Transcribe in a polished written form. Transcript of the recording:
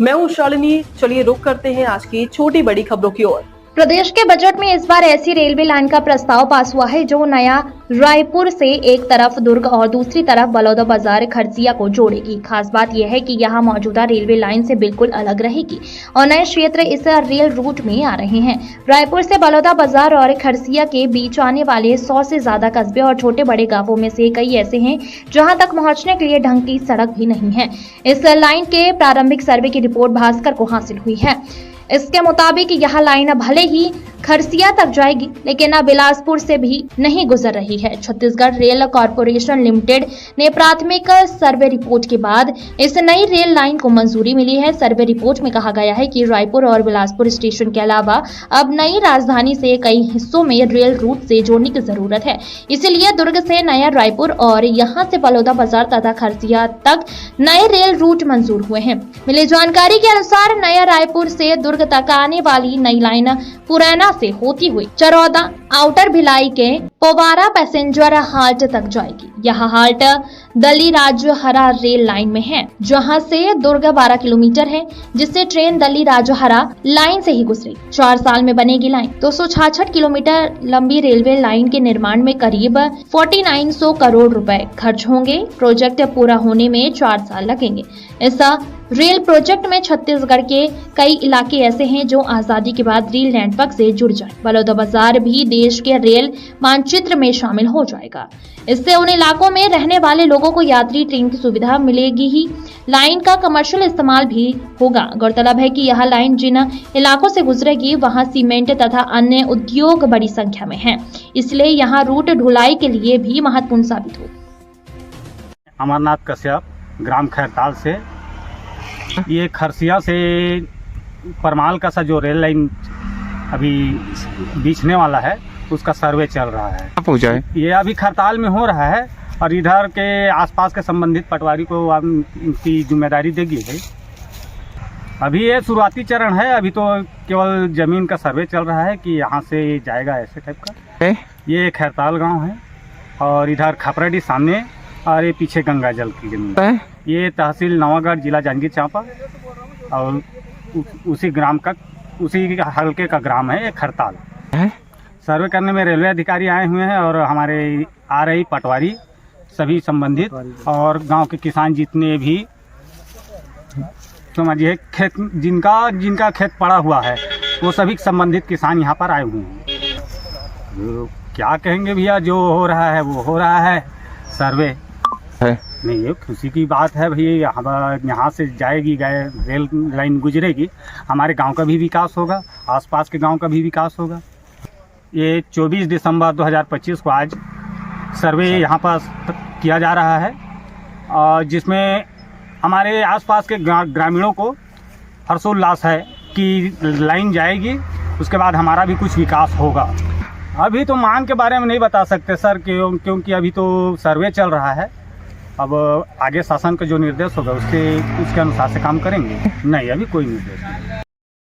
मैं हूं शालिनी। चलिए रुक करते हैं आज की छोटी बड़ी खबरों की ओर। प्रदेश के बजट में इस बार ऐसी रेलवे लाइन का प्रस्ताव पास हुआ है जो नया रायपुर से एक तरफ दुर्ग और दूसरी तरफ बलौदाबाजार खरसिया को जोड़ेगी। खास बात यह है कि यहां मौजूदा रेलवे लाइन से बिल्कुल अलग रहेगी और नए क्षेत्र इस रेल रूट में आ रहे हैं। रायपुर से बलौदाबाजार और खरसिया के बीच आने वाले 100 से ज्यादा कस्बे और छोटे बड़े गांवों में से कई ऐसे हैं जहां तक पहुंचने के लिए ढंग की सड़क भी नहीं है। इस लाइन के प्रारंभिक सर्वे की रिपोर्ट भास्कर को हासिल हुई है। इसके मुताबिक यह लाइन भले ही खरसिया तक जाएगी लेकिन अब बिलासपुर से भी नहीं गुजर रही है। छत्तीसगढ़ रेल कॉरपोरेशन लिमिटेड ने प्राथमिक सर्वे रिपोर्ट के बाद इस नई रेल लाइन को मंजूरी मिली है। सर्वे रिपोर्ट में कहा गया है कि रायपुर और बिलासपुर स्टेशन के अलावा अब नई राजधानी से कई हिस्सों में रेल रूट से जोड़ने की जरूरत है। इसीलिए दुर्ग से नया रायपुर और यहां से बलौदाबाजार तथा खरसिया तक नए रेल रूट मंजूर हुए हैं। मिली जानकारी के अनुसार नया रायपुर से दुर्ग तक आने वाली नई लाइन पुराना से होती हुई चरौदा आउटर भिलाई के पोवारा पैसेंजर हाल्ट तक जाएगी। यह हाल्ट दली राजहरा रेल लाइन में है जहां से दुर्ग 12 किलोमीटर है, जिससे ट्रेन दली राजहरा लाइन से ही गुजरेगी। 4 साल में बनेगी लाइन। 266 किलोमीटर लंबी रेलवे लाइन के निर्माण में करीब 4900 करोड़ रुपए खर्च होंगे। प्रोजेक्ट पूरा होने में 4 साल लगेंगे। इस रेल प्रोजेक्ट में छत्तीसगढ़ के कई इलाके ऐसे हैं जो आजादी के बाद रेल नेटवर्क से जुड़ जाए। बलौदाबाजार भी देश के रेल मानचित्र में शामिल हो जाएगा। इससे उन इलाकों में रहने वाले लोगों को यात्री ट्रेन की सुविधा मिलेगी ही, लाइन का कमर्शियल इस्तेमाल भी होगा। गौरतलब है कि यह लाइन जिन इलाकों से गुजरेगी वहां सीमेंट तथा अन्य उद्योग बड़ी संख्या में हैं, इसलिए यहाँ रूट ढुलाई के लिए भी महत्वपूर्ण साबित हो। अमरनाथ कश्यप, ग्राम खैरताल से। ये खरसिया से परमाल का सा जो रेल लाइन अभी बिछने वाला है उसका सर्वे चल रहा है। पहुंचा है ये अभी खरताल में हो रहा है और इधर के आसपास के संबंधित पटवारी को इनकी जिम्मेदारी देगी गई। अभी ये शुरुआती चरण है। अभी तो केवल जमीन का सर्वे चल रहा है कि यहाँ से जाएगा ऐसे टाइप का। ये खैरताल गांव है और इधर खपराडी सामने और ये पीछे गंगा जल की जमीन है। ये तहसील नवागढ़, जिला जांजगीर चांपा और उसी ग्राम का, उसी हल्के का ग्राम है ये खरताल। सर्वे करने में रेलवे अधिकारी आए हुए हैं और हमारे आ रही पटवारी सभी संबंधित और गांव के किसान जितने भी समझिए खेत जिनका खेत पड़ा हुआ है वो सभी संबंधित किसान यहाँ पर आए हुए हैं। क्या कहेंगे भैया, जो हो रहा है वो हो रहा है। सर्वे है नहीं, ये खुशी की बात है भैया। यहाँ से जाएगी रेल लाइन गुजरेगी, हमारे गांव का भी विकास होगा, आसपास के गांव का भी विकास होगा। ये 24 दिसंबर 2025 को आज सर्वे यहाँ पर किया जा रहा है और जिसमें हमारे आसपास के ग्रामीणों को हर्षोल्लास है कि लाइन जाएगी, उसके बाद हमारा भी कुछ विकास होगा। अभी तो मांग के बारे में नहीं बता सकते सर, क्योंकि अभी तो सर्वे चल रहा है। अब आगे शासन का जो निर्देश होगा उसके अनुसार से काम करेंगे। नहीं, अभी कोई निर्देश नहीं।